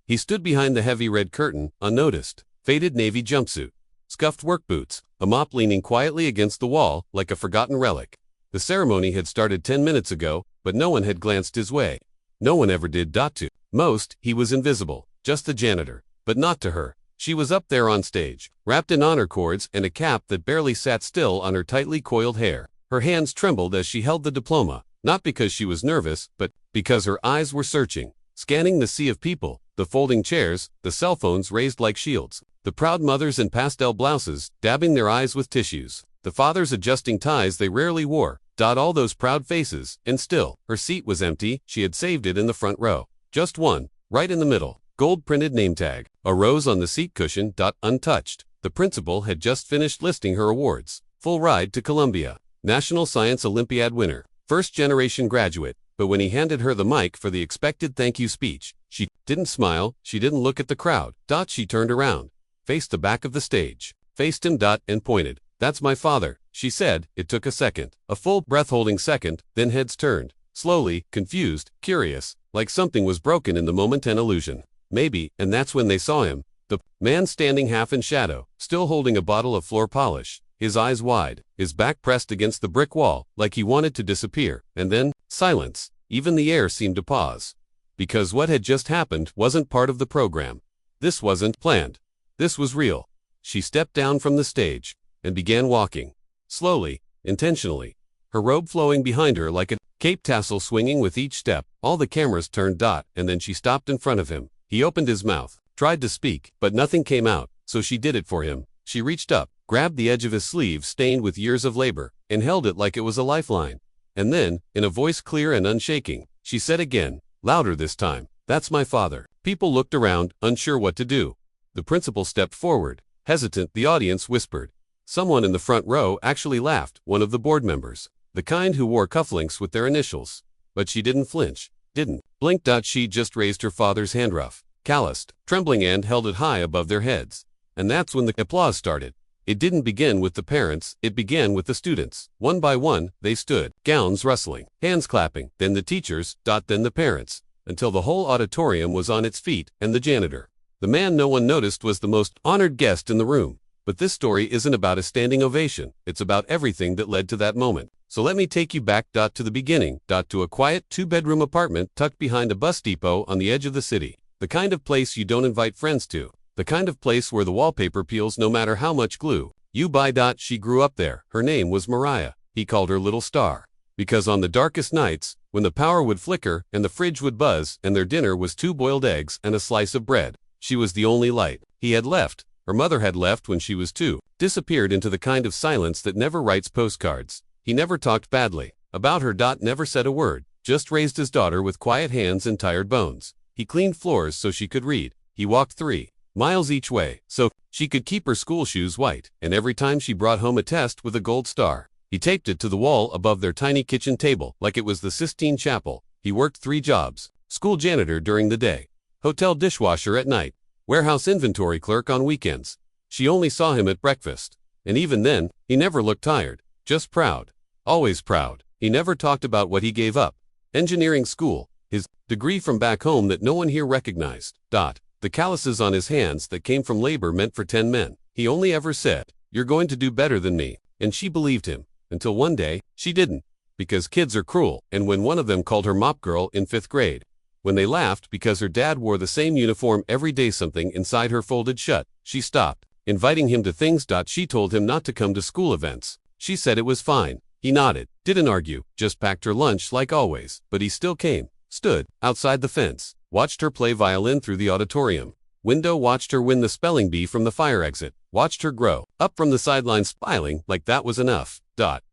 He stood behind the heavy red curtain, unnoticed. Faded navy jumpsuit, scuffed work boots, a mop leaning quietly against the wall like a forgotten relic. The ceremony had started 10 minutes ago, but no one had glanced his way. No one ever did. To most, he was invisible, just the janitor. But not to her. She was up there on stage, wrapped in honor cords and a cap that barely sat still on her tightly coiled hair. Her hands trembled as she held the diploma, not because she was nervous, but because her eyes were searching, scanning the sea of people, the folding chairs, the cell phones raised like shields, the proud mothers in pastel blouses, dabbing their eyes with tissues, the fathers adjusting ties they rarely wore, all those proud faces, and still, her seat was empty. She had saved it in the front row. Just one, right in the middle, gold-printed name tag, a rose on the seat cushion, untouched. The principal had just finished listing her awards. Full ride to Columbia, National Science Olympiad winner, first-generation graduate. But when he handed her the mic for the expected thank you speech, she didn't smile, she didn't look at the crowd. She turned around, faced the back of the stage, faced him, and pointed. "That's my father," she said. It took a second, a full breath-holding second, then heads turned, slowly, confused, curious, like something was broken in the moment and illusion. Maybe, and that's when they saw him. The man standing half in shadow, still holding a bottle of floor polish, his eyes wide, his back pressed against the brick wall, like he wanted to disappear. And then, silence. Even the air seemed to pause. Because what had just happened wasn't part of the program. This wasn't planned. This was real. She stepped down from the stage and began walking. Slowly, intentionally. Her robe flowing behind her like a cape tassel swinging with each step. All the cameras turned. And then she stopped in front of him. He opened his mouth, tried to speak, but nothing came out, so she did it for him. She reached up, grabbed the edge of his sleeve stained with years of labor, and held it like it was a lifeline. And then, in a voice clear and unshaking, she said again, louder this time, "That's my father." People looked around, unsure what to do. The principal stepped forward, hesitant. The audience whispered. Someone in the front row actually laughed, one of the board members, the kind who wore cufflinks with their initials. But she didn't flinch, didn't blink. She just raised her father's hand, rough, calloused, trembling, and held it high above their heads. And that's when the applause started. It didn't begin with the parents, it began with the students. One by one, they stood, gowns rustling, hands clapping, then the teachers, then the parents, until the whole auditorium was on its feet, and the janitor. The man no one noticed was the most honored guest in the room. But this story isn't about a standing ovation, it's about everything that led to that moment. So let me take you back to the beginning, to a quiet 2-bedroom apartment tucked behind a bus depot on the edge of the city. The kind of place you don't invite friends to. The kind of place where the wallpaper peels no matter how much glue you buy. She grew up there. Her name was Mariah. He called her Little Star. Because on the darkest nights, when the power would flicker and the fridge would buzz and their dinner was 2 boiled eggs and a slice of bread, she was the only light. He had left. Her mother had left when she was 2, disappeared into the kind of silence that never writes postcards. He never talked badly about her. Never said a word, just raised his daughter with quiet hands and tired bones. He cleaned floors so she could read. He walked 3 miles each way so she could keep her school shoes white, and every time she brought home a test with a gold star, he taped it to the wall above their tiny kitchen table like it was the Sistine Chapel. He worked 3 jobs: school janitor during the day, hotel dishwasher at night, warehouse inventory clerk on weekends. She only saw him at breakfast, and even then, he never looked tired, just proud. Always proud. He never talked about what he gave up. Engineering school, his degree from back home that no one here recognized. The calluses on his hands that came from labor meant for 10 men. He only ever said, "You're going to do better than me," and she believed him, until one day, she didn't. Because kids are cruel, and when one of them called her mop girl in 5th grade, when they laughed because her dad wore the same uniform every day, something inside her folded shut, she stopped inviting him to things. She told him not to come to school events. She said it was fine. He nodded, didn't argue, just packed her lunch like always, but he still came, stood outside the fence, watched her play violin through the auditorium window, watched her win the spelling bee from the fire exit, watched her grow up from the sidelines, smiling like that was enough.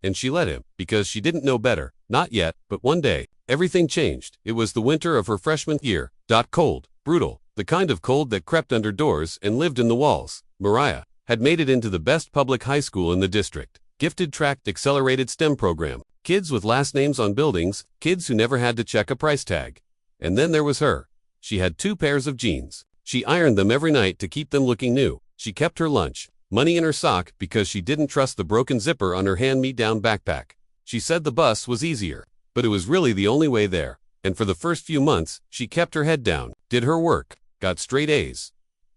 And she let him, because she didn't know better. Not yet, but one day, everything changed. It was the winter of her freshman year. Cold, brutal, the kind of cold that crept under doors and lived in the walls. Mariah had made it into the best public high school in the district. Gifted tracked accelerated STEM program. Kids with last names on buildings, kids who never had to check a price tag. And then there was her. She had 2 pairs of jeans. She ironed them every night to keep them looking new. She kept her lunch money in her sock because she didn't trust the broken zipper on her hand-me-down backpack. She said the bus was easier, but it was really the only way there. And for the first few months, she kept her head down, did her work, got straight A's.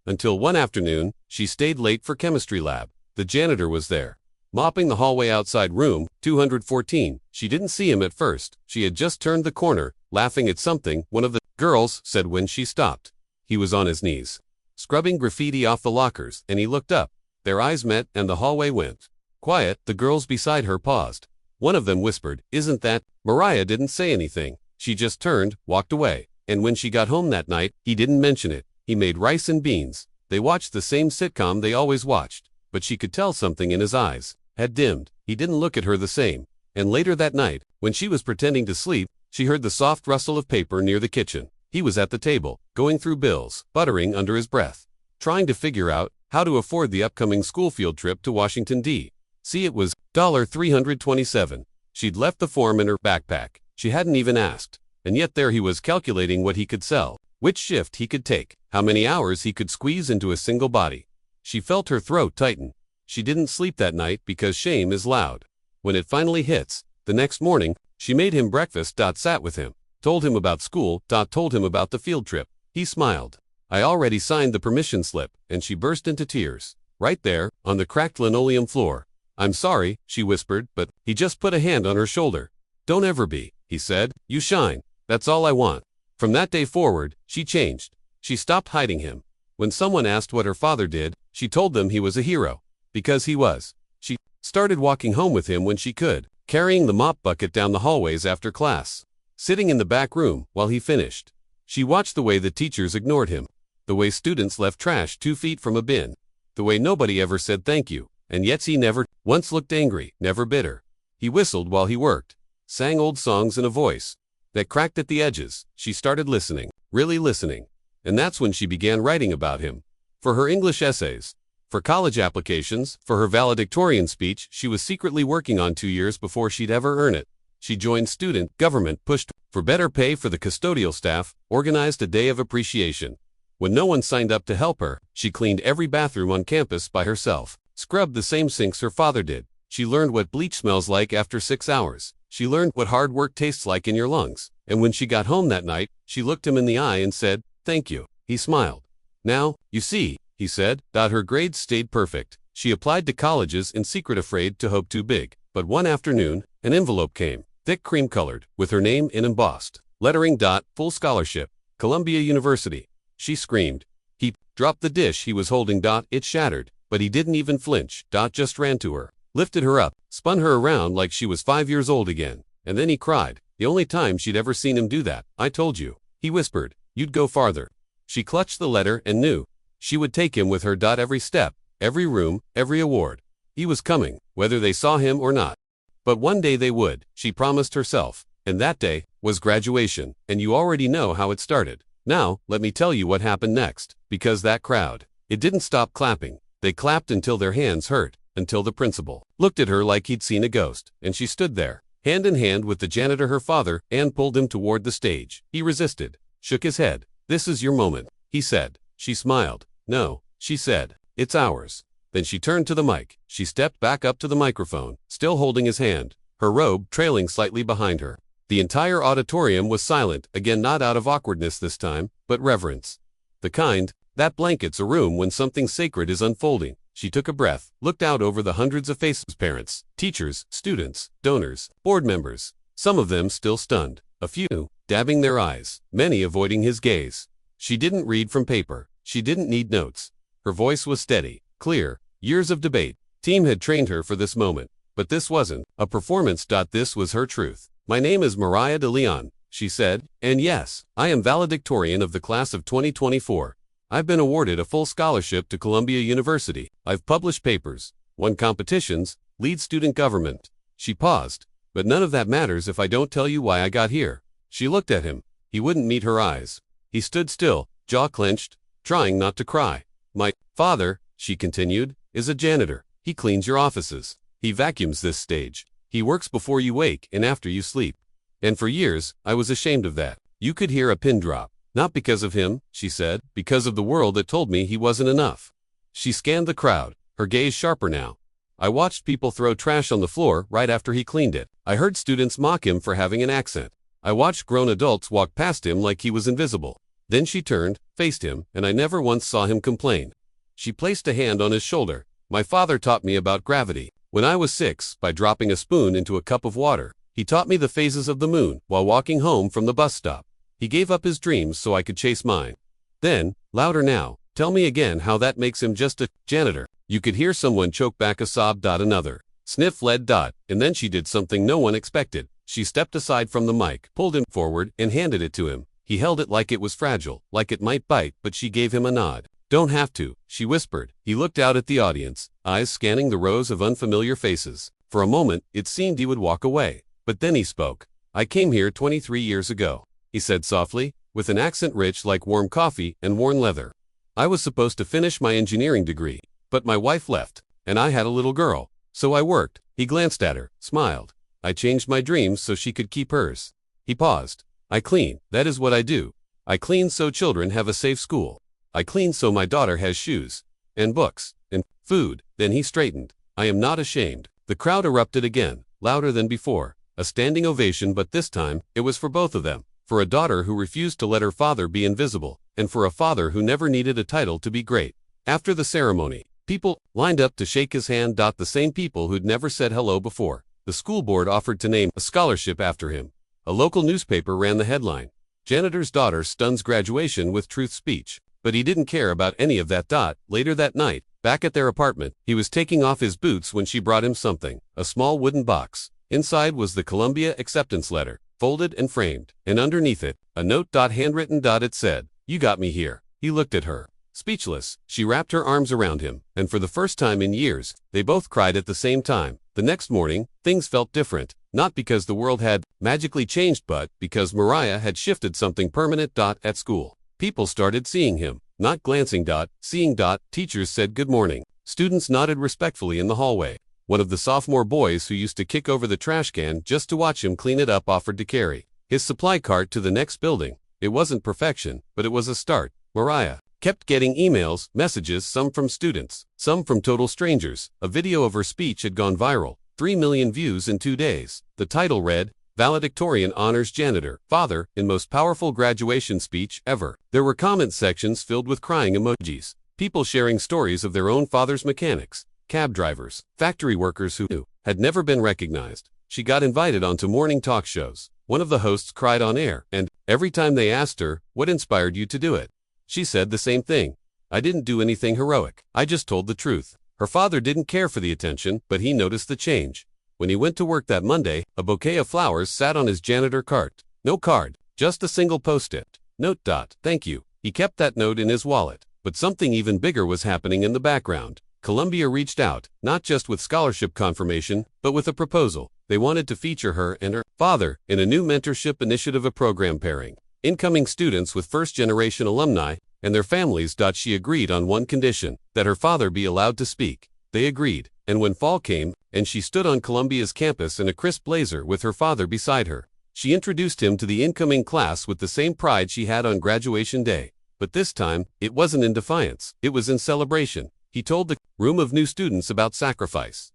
Until one afternoon, she stayed late for chemistry lab. The janitor was there, mopping the hallway outside room 214. She didn't see him at first. She had just turned the corner, laughing at something one of the girls said when she stopped. He was on his knees, scrubbing graffiti off the lockers, and he looked up. Their eyes met and the hallway went quiet. The girls beside her paused. One of them whispered, "Isn't that?" Mariah didn't say anything. She just turned, walked away. And when she got home that night, he didn't mention it. He made rice and beans. They watched the same sitcom they always watched, but she could tell something in his eyes had dimmed. He didn't look at her the same. And later that night, when she was pretending to sleep, she heard the soft rustle of paper near the kitchen. He was at the table, going through bills, buttering under his breath, trying to figure out how to afford the upcoming school field trip to Washington, D.C. It was $327. She'd left the form in her backpack. She hadn't even asked. And yet there he was calculating what he could sell, which shift he could take, how many hours he could squeeze into a single body. She felt her throat tighten. She didn't sleep that night because shame is loud. When it finally hits, the next morning, she made him breakfast. Sat with him, told him about school. Told him about the field trip. He smiled. "I already signed the permission slip," and she burst into tears. Right there, on the cracked linoleum floor. "I'm sorry," she whispered, but he just put a hand on her shoulder. "Don't ever be," he said. "You shine. That's all I want." From that day forward, she changed. She stopped hiding him. When someone asked what her father did, she told them he was a hero. Because he was. She started walking home with him when she could, carrying the mop bucket down the hallways after class, sitting in the back room while he finished. She watched the way the teachers ignored him, the way students left trash 2 feet from a bin, the way nobody ever said thank you, and yet he never once looked angry, never bitter. He whistled while he worked, sang old songs in a voice that cracked at the edges. She started listening, really listening, and that's when she began writing about him. For her English essays, for college applications, for her valedictorian speech she was secretly working on 2 years before she'd ever earn it. She joined student government, pushed for better pay for the custodial staff, organized a day of appreciation. When no one signed up to help her, she cleaned every bathroom on campus by herself, scrubbed the same sinks her father did. She learned what bleach smells like after 6 hours. She learned what hard work tastes like in your lungs. And when she got home that night, she looked him in the eye and said, "Thank you." He smiled. "Now, you see," he said, "her grades stayed perfect. She applied to colleges in secret, afraid to hope too big. But one afternoon, an envelope came, thick cream-colored, with her name in embossed lettering. Full scholarship, Columbia University." She screamed. He dropped the dish he was holding. It shattered, but he didn't even flinch. Just ran to her, lifted her up, spun her around like she was 5 years old again. And then he cried, the only time she'd ever seen him do that. "I told you," he whispered, "you'd go farther." She clutched the letter and knew she would take him with her. Every step, every room, every award. He was coming, whether they saw him or not. But one day they would, she promised herself. And that day was graduation, and you already know how it started. Now, let me tell you what happened next, because that crowd, it didn't stop clapping. They clapped until their hands hurt, until the principal looked at her like he'd seen a ghost, and she stood there, hand in hand with the janitor, her father, and pulled him toward the stage. He resisted, shook his head. "This is your moment," he said. She smiled. "No," she said, "it's ours." Then she turned to the mic. She stepped back up to the microphone, still holding his hand, her robe trailing slightly behind her. The entire auditorium was silent, again, not out of awkwardness this time, but reverence. The kind that blankets a room when something sacred is unfolding. She took a breath, looked out over the hundreds of faces, parents, teachers, students, donors, board members, some of them still stunned, a few dabbing their eyes, many avoiding his gaze. She didn't read from paper. She didn't need notes. Her voice was steady, clear. Years of debate, team had trained her for this moment. But this wasn't a performance. This was her truth. "My name is Mariah de Leon," she said, "and yes, I am valedictorian of the class of 2024. I've been awarded a full scholarship to Columbia University. I've published papers, won competitions, lead student government." She paused. "But none of that matters if I don't tell you why I got here." She looked at him. He wouldn't meet her eyes. He stood still, jaw clenched, trying not to cry. "My father," she continued, "is a janitor. He cleans your offices. He vacuums this stage. He works before you wake and after you sleep. And for years, I was ashamed of that." You could hear a pin drop. "Not because of him," she said, "because of the world that told me he wasn't enough." She scanned the crowd, her gaze sharper now. "I watched people throw trash on the floor right after he cleaned it. I heard students mock him for having an accent. I watched grown adults walk past him like he was invisible. Then she turned, faced him, and I never once saw him complain. She placed a hand on his shoulder. My father taught me about gravity. When I was 6, by dropping a spoon into a cup of water. He taught me the phases of the moon while walking home from the bus stop. He gave up his dreams so I could chase mine. Then, louder now, tell me again how that makes him just a janitor. You could hear someone choke back a sob. Another sniff led. And then she did something no one expected. She stepped aside from the mic, pulled him forward, and handed it to him. He held it like it was fragile, like it might bite, but she gave him a nod. Don't have to, she whispered. He looked out at the audience, eyes scanning the rows of unfamiliar faces. For a moment, it seemed he would walk away. But then he spoke. I came here 23 years ago, he said softly, with an accent rich like warm coffee and worn leather. I was supposed to finish my engineering degree, but my wife left, and I had a little girl, so I worked. He glanced at her, smiled. I changed my dreams so she could keep hers. He paused. I clean, that is what I do. I clean so children have a safe school. I clean so my daughter has shoes, and books, and food. Then he straightened. I am not ashamed. The crowd erupted again, louder than before. A standing ovation, but this time, it was for both of them. For a daughter who refused to let her father be invisible, and for a father who never needed a title to be great. After the ceremony, people lined up to shake his hand. The same people who'd never said hello before. The school board offered to name a scholarship after him. A local newspaper ran the headline. Janitor's daughter stuns graduation with truth speech. But he didn't care about any of that. Later that night, back at their apartment, he was taking off his boots when she brought him something. A small wooden box. Inside was the Columbia acceptance letter, folded and framed, and underneath it, a note. Handwritten. It said, "You got me here." He looked at her. Speechless, she wrapped her arms around him, and for the first time in years, they both cried at the same time. The next morning, things felt different, not because the world had magically changed, but because Mariah had shifted something permanent. At school, people started seeing him, not glancing. Seeing. Teachers said good morning. Students nodded respectfully in the hallway. One of the sophomore boys who used to kick over the trash can just to watch him clean it up offered to carry his supply cart to the next building. It wasn't perfection, but it was a start. Mariah kept getting emails, messages, some from students, some from total strangers. A video of her speech had gone viral, 3 million views in 2 days. The title read, Valedictorian honors janitor, father, in most powerful graduation speech ever. There were comment sections filled with crying emojis, people sharing stories of their own father's mechanics, cab drivers, factory workers who had never been recognized. She got invited onto morning talk shows. One of the hosts cried on air, and every time they asked her, what inspired you to do it? She said the same thing. I didn't do anything heroic. I just told the truth. Her father didn't care for the attention, but he noticed the change. When he went to work that Monday, a bouquet of flowers sat on his janitor cart. No card, just a single post-it. Note. Thank you. He kept that note in his wallet. But something even bigger was happening in the background. Columbia reached out, not just with scholarship confirmation, but with a proposal. They wanted to feature her and her father in a new mentorship initiative, a program pairing incoming students with first-generation alumni and their families. She agreed on one condition, that her father be allowed to speak. They agreed, and when fall came, and she stood on Columbia's campus in a crisp blazer with her father beside her, she introduced him to the incoming class with the same pride she had on graduation day. But this time, it wasn't in defiance, it was in celebration. He told the room of new students about sacrifice,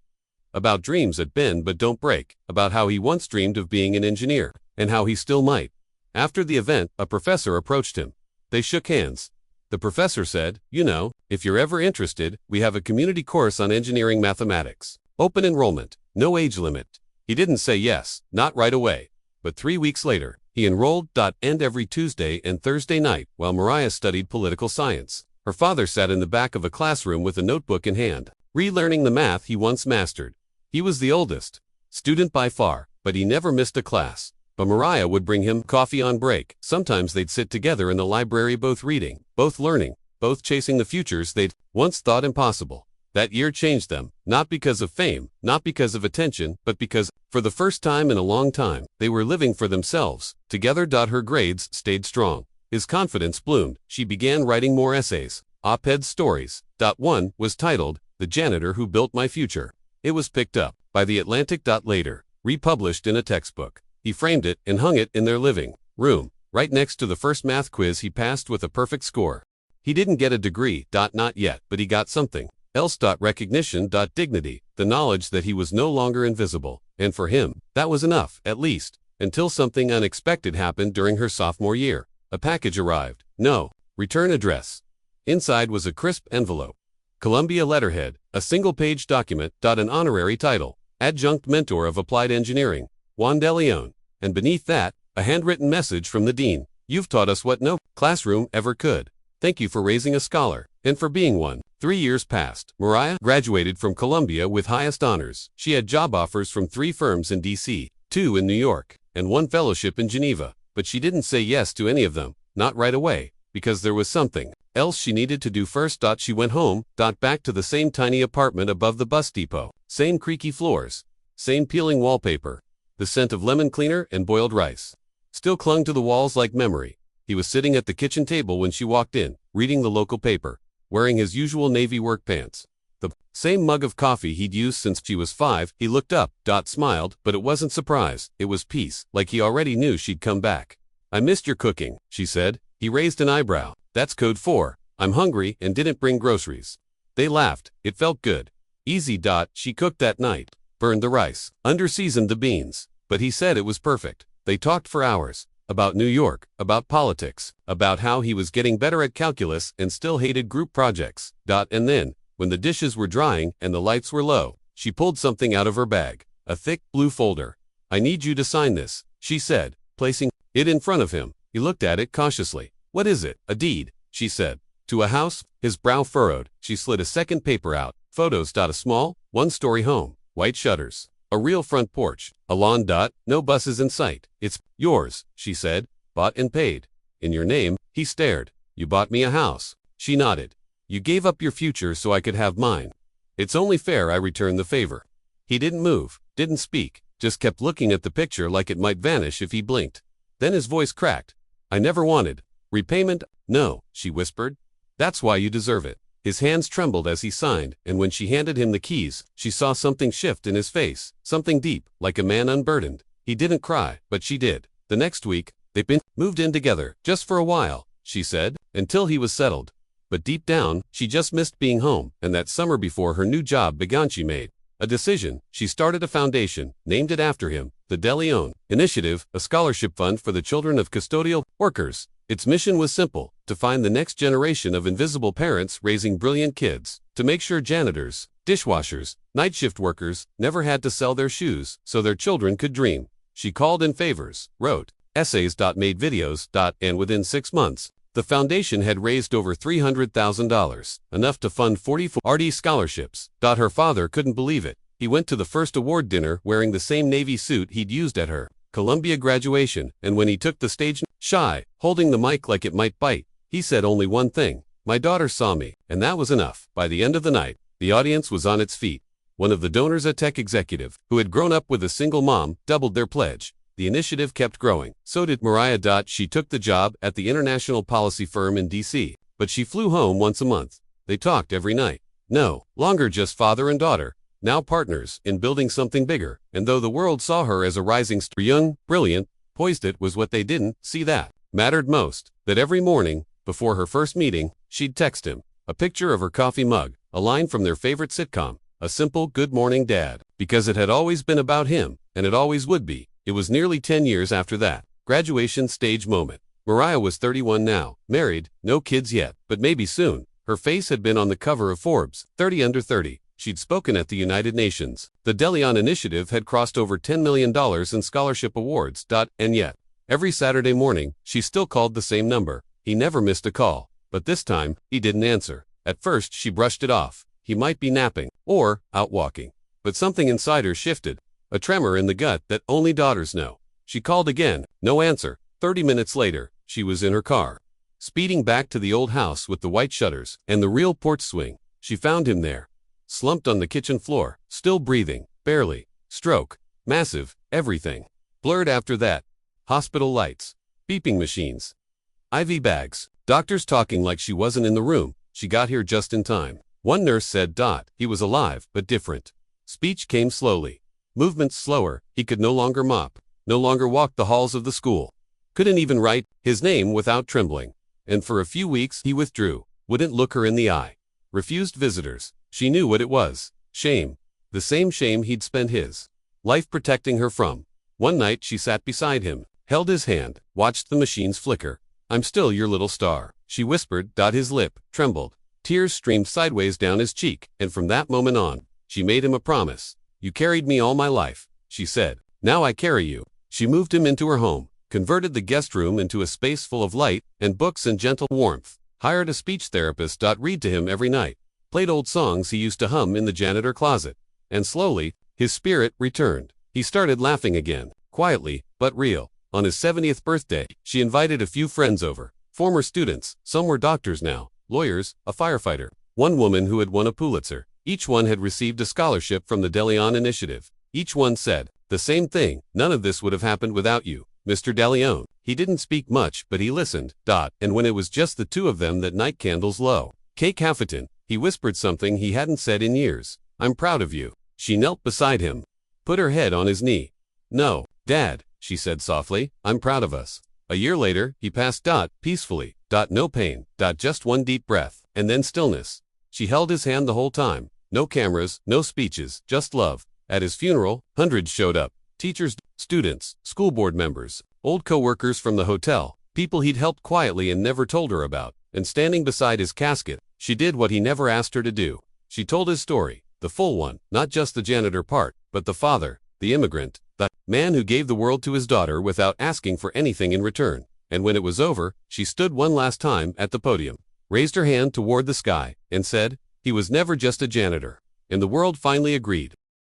about dreams that bend but don't break, about how he once dreamed of being an engineer, and how he still might. After the event, a professor approached him. They shook hands. The professor said, "You know, if you're ever interested, we have a community course on engineering mathematics. Open enrollment, no age limit." He didn't say yes, not right away. But 3 weeks later, he enrolled. And every Tuesday and Thursday night, while Mariah studied political science, her father sat in the back of a classroom with a notebook in hand, relearning the math he once mastered. He was the oldest student by far, but he never missed a class. But Mariah would bring him coffee on break. Sometimes they'd sit together in the library, both reading, both learning, both chasing the futures they'd once thought impossible. That year changed them, not because of fame, not because of attention, but because, for the first time in a long time, they were living for themselves. Together. Her grades stayed strong. His confidence bloomed. She began writing more essays, op-ed stories. One was titled, The Janitor Who Built My Future. It was picked up by The Atlantic. Later, republished in a textbook. He framed it and hung it in their living room, right next to the first math quiz he passed with a perfect score. He didn't get a degree. Not yet, but he got something else. Recognition. Dignity, the knowledge that he was no longer invisible. And for him, that was enough, at least, until something unexpected happened during her sophomore year. A package arrived. No. Return address. Inside was a crisp envelope. Columbia letterhead, a single-page document. An honorary title. Adjunct Mentor of Applied Engineering, Juan de Leon. And beneath that, a handwritten message from the dean. You've taught us what no classroom ever could. Thank you for raising a scholar, and for being one. 3 years passed. Mariah graduated from Columbia with highest honors. She had job offers from 3 firms in D.C., 2 in New York, and 1 fellowship in Geneva. But she didn't say yes to any of them, not right away, because there was something else she needed to do first. She went home, back to the same tiny apartment above the bus depot. Same creaky floors. Same peeling wallpaper. The scent of lemon cleaner and boiled rice still clung to the walls like memory. He was sitting at the kitchen table when she walked in, reading the local paper, wearing his usual navy work pants. The same mug of coffee he'd used since she was 5. He looked up, smiled, but it wasn't surprise, it was peace, like he already knew she'd come back. I missed your cooking, she said. He raised an eyebrow. That's code for, I'm hungry and didn't bring groceries. They laughed. It felt good. Easy. She cooked that night, burned the rice, under-seasoned the beans, but he said it was perfect. They talked for hours. About New York, about politics, about how he was getting better at calculus and still hated group projects. And then, when the dishes were drying and the lights were low, she pulled something out of her bag, a thick, blue folder. I need you to sign this, she said, placing it in front of him. He looked at it cautiously. What is it? A deed, she said. To a house? His brow furrowed. She slid a second paper out. Photos. A small, 1-story home, white shutters. A real front porch, a lawn. No buses in sight. It's yours, she said. Bought and paid. In your name. He stared. You bought me a house. She nodded. You gave up your future so I could have mine. It's only fair I return the favor. He didn't move, didn't speak, just kept looking at the picture like it might vanish if he blinked. Then his voice cracked. I never wanted repayment. No, she whispered. That's why you deserve it. His hands trembled as he signed, and when she handed him the keys, she saw something shift in his face, something deep, like a man unburdened. He didn't cry, but she did. The next week, they'd been moved in together, just for a while, she said, until he was settled. But deep down, she just missed being home, and that summer before her new job began she made a decision. She started a foundation, named it after him, the De Leon Initiative, a scholarship fund for the children of custodial workers. Its mission was simple, to find the next generation of invisible parents raising brilliant kids, to make sure janitors, dishwashers, night shift workers never had to sell their shoes so their children could dream. She called in favors, wrote essays, made videos, and within 6 months, the foundation had raised over $300,000, enough to fund 44 RD scholarships. Her father couldn't believe it. He went to the first award dinner wearing the same Navy suit he'd used at her Columbia graduation, and when he took the stage, shy, holding the mic like it might bite, he said only one thing. My daughter saw me, and that was enough. By the end of the night, the audience was on its feet. One of the donors, a tech executive, who had grown up with a single mom, doubled their pledge. The initiative kept growing. So did Mariah. She took the job at the international policy firm in D.C., but she flew home once a month. They talked every night. No longer just father and daughter, now partners in building something bigger. And though the world saw her as a rising star, young, brilliant, poised, it was what they didn't see that mattered most. That every morning, before her first meeting, she'd text him a picture of her coffee mug, a line from their favorite sitcom, a simple "Good morning, Dad," because it had always been about him, and it always would be. It was nearly 10 years after that graduation stage moment. Mariah was 31 now, married, no kids yet, but maybe soon. Her face had been on the cover of Forbes, 30 under 30. She'd spoken at the United Nations. The De Leon Initiative had crossed over $10 million in scholarship awards. And yet, every Saturday morning, she still called the same number. He never missed a call. But this time, he didn't answer. At first, she brushed it off. He might be napping, or out walking. But something inside her shifted. A tremor in the gut that only daughters know. She called again, no answer. 30 minutes later, she was in her car, speeding back to the old house with the white shutters and the real porch swing. She found him there, slumped on the kitchen floor, still breathing, barely. Stroke, massive, everything blurred after that. Hospital lights, beeping machines, IV bags, doctors talking like she wasn't in the room. She got here just in time. One nurse said, He was alive, but different. Speech came slowly. Movements slower. He could no longer mop, no longer walk the halls of the school. Couldn't even write his name without trembling. And for a few weeks he withdrew, wouldn't look her in the eye. Refused visitors. She knew what it was. Shame. The same shame he'd spent his life protecting her from. One night she sat beside him, held his hand, watched the machines flicker. I'm still your little star. she whispered. His lip trembled. Tears streamed sideways down his cheek, and from that moment on, she made him a promise. You carried me all my life, she said. Now I carry you. She moved him into her home, converted the guest room into a space full of light and books and gentle warmth, hired a speech therapist. Read to him every night, played old songs he used to hum in the janitor closet, and slowly, his spirit returned. He started laughing again, quietly, but real. On his 70th birthday, she invited a few friends over, former students. Some were doctors now, lawyers, a firefighter, one woman who had won a Pulitzer. Each one had received a scholarship from the De Leon Initiative. Each one said the same thing: none of this would have happened without you, Mr. De Leon. He didn't speak much, but he listened. And when it was just the two of them, that night, candles low, cake half-eaten, he whispered something he hadn't said in years. I'm proud of you. She knelt beside him, put her head on his knee. No, Dad, she said softly, I'm proud of us. A year later, he passed. Peacefully. No pain. Just one deep breath, and then stillness. She held his hand the whole time. No cameras, no speeches, just love. At his funeral, hundreds showed up. Teachers, students, school board members, old co-workers from the hotel, people he'd helped quietly and never told her about. And standing beside his casket, she did what he never asked her to do. She told his story, the full one, not just the janitor part, but the father, the immigrant, the man who gave the world to his daughter without asking for anything in return. And when it was over, she stood one last time at the podium, raised her hand toward the sky, and said, he was never just a janitor. And the world finally agreed.